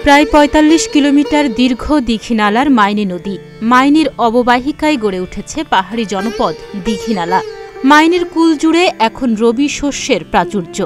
প্রায় ৪৫ কিলোমিটার দীর্ঘ দীঘিনালার মাইনী নদী। মাইনীর অববাহিকায় গড়ে উঠেছে পাহাড়ি জনপদ দীঘিনালা। মাইনীর কুল জুড়ে এখন রবি শস্যের প্রাচুর্য।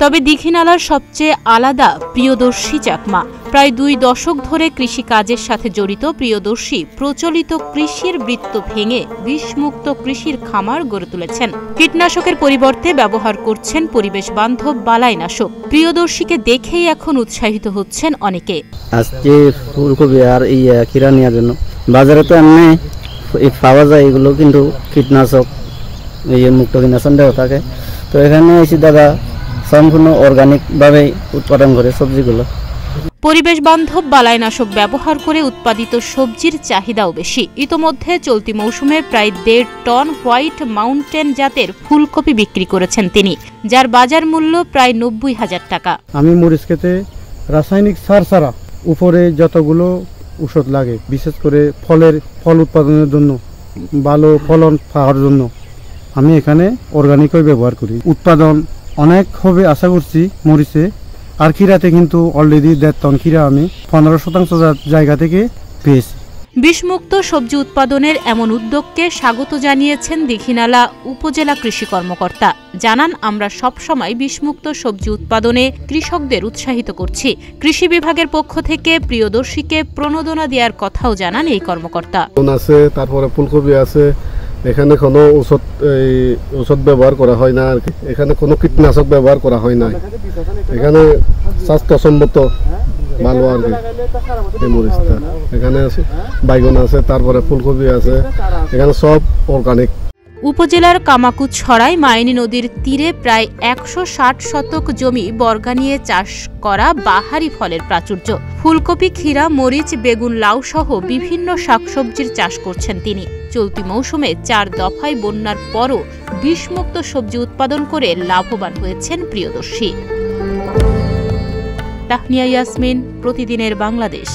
তবে দীঘিনালার সবচেয়ে আলাদা প্রিয়দর্শী চাকমা। প্রায় ২ দশক ধরে কৃষিকাজের সাথে জড়িত প্রিয়দর্শী প্রচলিত কৃষির বৃত্ত ভেঙে বিষমুক্ত কৃষির খামার গড়ে তুলেছেন। কীটনাশকের পরিবর্তে ব্যবহার করছেন পরিবেশ বান্ধব বালাইনাশক। প্রিয়দর্শীকে দেখেই এখন উৎসাহিত হচ্ছেন অনেকে। আজকে ফুলকপি আর খিরা নেওয়ার জন্য বাজারে তো এমনি পাওয়া যায়, এগুলো কিন্তু কীটনাশক মুক্ত কীটনাশক দেওয়া থাকে। তো এখানে এসে দাদা সম্পূর্ণ অর্গানিক ভাবে উৎপাদন করে সবজিগুলো। পরিবেশ বান্ধব বালাইনাশক ব্যবহার করে উৎপাদিত সবজির চাহিদাও বেশি। ইতোমধ্যে চলতি মৌসুমে প্রায় ১.৫ টন হোয়াইট মাউন্টেন জাতের ফুলকপি বিক্রি করেছেন তিনি, যার বাজার মূল্য প্রায় ৯০,০০০ টাকা। আমি মরিচ খেতে রাসায়নিক সার ছাড়া উপরে যতগুলো ঔষধ লাগে, বিশেষ করে ফল উৎপাদনের জন্য, ভালো ফলন পাওয়ার জন্য আমি এখানে অর্গানিকই ব্যবহার করি। উৎপাদন অনেক হবে আশা করছি মরিচে। আর খিরাতে কিন্তু অলরেডি ১.৫ টন খিরা আমি ১৫% জায়গা থেকে পেয়েছি। বিষমুক্ত সবজি উৎপাদনের এমন উদ্যোগকে স্বাগত জানিয়েছেন দীঘিনালা উপজেলা কৃষি কর্মকর্তা। জানান, আমরা সবসময় বিষমুক্ত সবজি উৎপাদনে কৃষকদের উৎসাহিত করছি। কৃষি বিভাগের পক্ষ থেকে প্রিয়দর্শীকে প্রণোদনা দেওয়ার কথাও জানান এই কর্মকর্তা। তারপরে ফুলকপি আছে, এখানে কোনো ঔষধ ব্যবহার করা হয় না, এখানে কোনো কীটনাশক ব্যবহার করা হয় না। এখানে স্বাস্থ্যসম্মত ভালো আর কি। এই মরিচটা এখানে আছে, বাইগন আছে, তারপরে ফুলকপি আছে, এখানে সব অর্গানিক। উপজেলার কামাকুছড়ায় মাইনী নদীর তীরে প্রায় ১৬০ শতক জমি বর্গা নিয়ে চাষ করা বাহারি ফলের প্রাচুর্য। ফুলকপি, ক্ষীরা, মরিচ, বেগুন, লাউ সহ বিভিন্ন শাকসবজির চাষ করছেন তিনি। চলতি মৌসুমে ৪ দফায় বন্যার পরও বিষমুক্ত সবজি উৎপাদন করে লাভবান হয়েছেন প্রিয়দর্শী। তাহনিয়া ইয়াসমিন, প্রতিদিনের বাংলাদেশ।